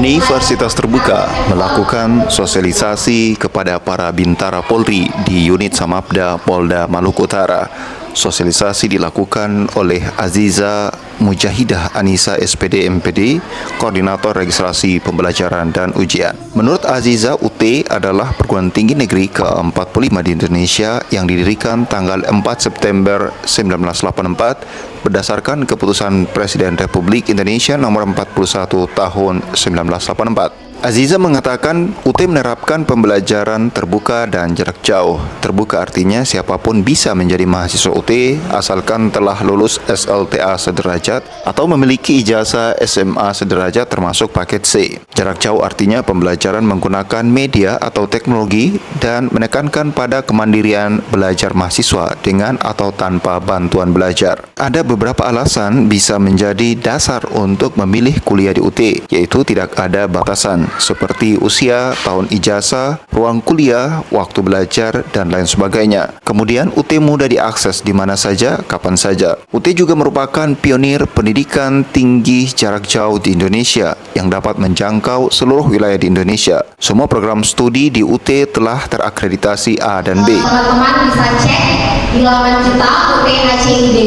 Universitas Terbuka melakukan sosialisasi kepada para bintara Polri di unit Samapda Polda Maluku Utara. Sosialisasi dilakukan oleh Aziza Mujahidah Anissa SPD MPD, Koordinator Registrasi Pembelajaran dan Ujian. Menurut Aziza, UT adalah perguruan tinggi negeri ke-45 di Indonesia yang didirikan tanggal 4 September 1984 berdasarkan keputusan Presiden Republik Indonesia nomor 41 tahun 1984. Aziza mengatakan UT menerapkan pembelajaran terbuka dan jarak jauh. Terbuka artinya siapapun bisa menjadi mahasiswa UT asalkan telah lulus SLTA sederajat atau memiliki ijazah SMA sederajat termasuk paket C. Jarak jauh artinya pembelajaran menggunakan media atau teknologi dan menekankan pada kemandirian belajar mahasiswa dengan atau tanpa bantuan belajar. Ada beberapa alasan bisa menjadi dasar untuk memilih kuliah di UT, yaitu tidak ada batasan seperti usia, tahun ijazah, ruang kuliah, waktu belajar, dan lain sebagainya. Kemudian UT mudah diakses di mana saja, kapan saja. UT juga merupakan pionir pendidikan tinggi jarak jauh di Indonesia yang dapat menjangkau seluruh wilayah di Indonesia. Semua program studi di UT telah terakreditasi A dan B. Teman-teman bisa cek di laman kita UT-HCID.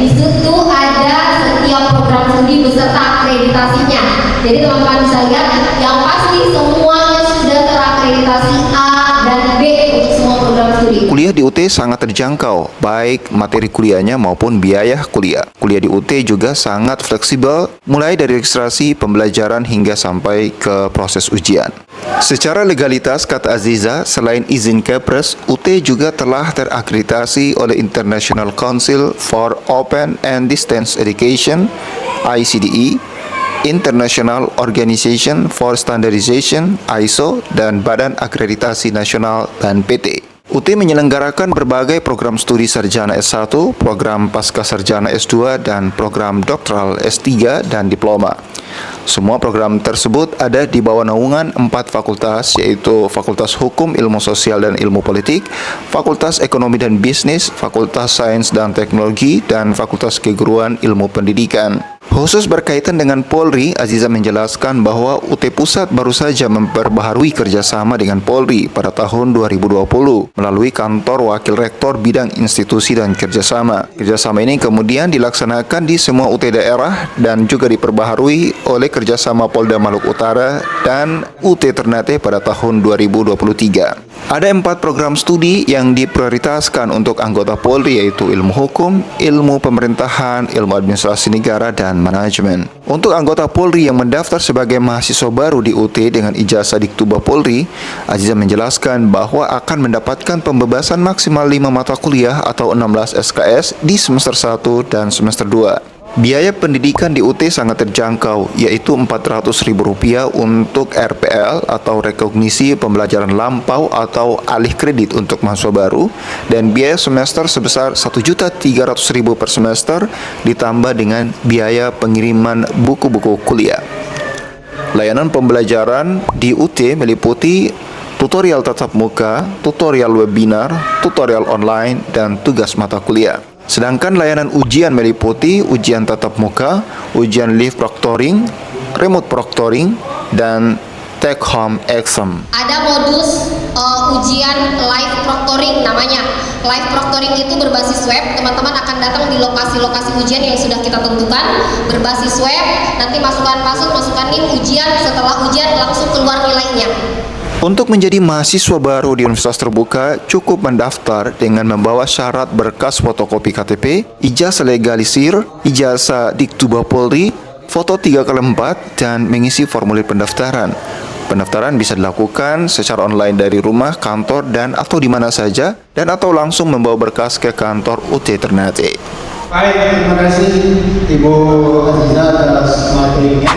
Di situ ada setiap program studi beserta akreditasinya. Jadi teman-teman bisa lihat yang pasti semuanya sudah terakreditasi A dan B untuk semua program studi. Kuliah di UT sangat terjangkau, baik materi kuliahnya maupun biaya kuliah. Kuliah di UT juga sangat fleksibel, mulai dari registrasi, pembelajaran hingga sampai ke proses ujian. Secara legalitas, kata Aziza, selain izin Kepres, UT juga telah terakreditasi oleh International Council for Open and Distance Education (ICDE), International Organization for Standardization (ISO), dan Badan Akreditasi Nasional (BANPT). UT menyelenggarakan berbagai program studi sarjana S1, program pasca sarjana S2, dan program doktoral S3 dan diploma. Semua program tersebut ada di bawah naungan 4 fakultas, yaitu Fakultas Hukum, Ilmu Sosial dan Ilmu Politik, Fakultas Ekonomi dan Bisnis, Fakultas Sains dan Teknologi, dan Fakultas Keguruan Ilmu Pendidikan. Khusus berkaitan dengan Polri, Aziza menjelaskan bahwa UT Pusat baru saja memperbaharui kerjasama dengan Polri pada tahun 2020 melalui kantor Wakil Rektor Bidang Institusi dan Kerjasama. Kerjasama ini kemudian dilaksanakan di semua UT daerah dan juga diperbaharui oleh kerjasama Polda Maluku Utara dan UT Ternate pada tahun 2023. Ada 4 program studi yang diprioritaskan untuk anggota Polri, yaitu ilmu hukum, ilmu pemerintahan, ilmu administrasi negara, dan manajemen. Untuk anggota Polri yang mendaftar sebagai mahasiswa baru di UT dengan ijazah Diktuba Polri, Aziza menjelaskan bahwa akan mendapatkan pembebasan maksimal 5 mata kuliah atau 16 SKS di semester 1 dan semester 2. Biaya pendidikan di UT sangat terjangkau, yaitu Rp400.000 untuk RPL atau rekognisi pembelajaran lampau atau alih kredit untuk mahasiswa baru, dan biaya semester sebesar Rp1.300.000 per semester ditambah dengan biaya pengiriman buku-buku kuliah. Layanan pembelajaran di UT meliputi tutorial tatap muka, tutorial webinar, tutorial online, dan tugas mata kuliah. Sedangkan layanan ujian meliputi ujian tatap muka, ujian live proctoring, remote proctoring, dan take home exam. Ada modus ujian live proctoring namanya. Live proctoring itu berbasis web. Teman-teman akan datang di lokasi-lokasi ujian yang sudah kita tentukan berbasis web. Nanti masukkan password, masukkan link ujian. Setelah ujian langsung keluar nilainya. Untuk menjadi mahasiswa baru di Universitas Terbuka, cukup mendaftar dengan membawa syarat berkas fotokopi KTP, ijazah legalisir, ijazah Diktuba Polri, foto 3x4, dan mengisi formulir pendaftaran. Pendaftaran bisa dilakukan secara online dari rumah, kantor, dan atau di mana saja, dan atau langsung membawa berkas ke kantor UT Ternate. Baik, terima kasih Ibu Aziza atas materinya.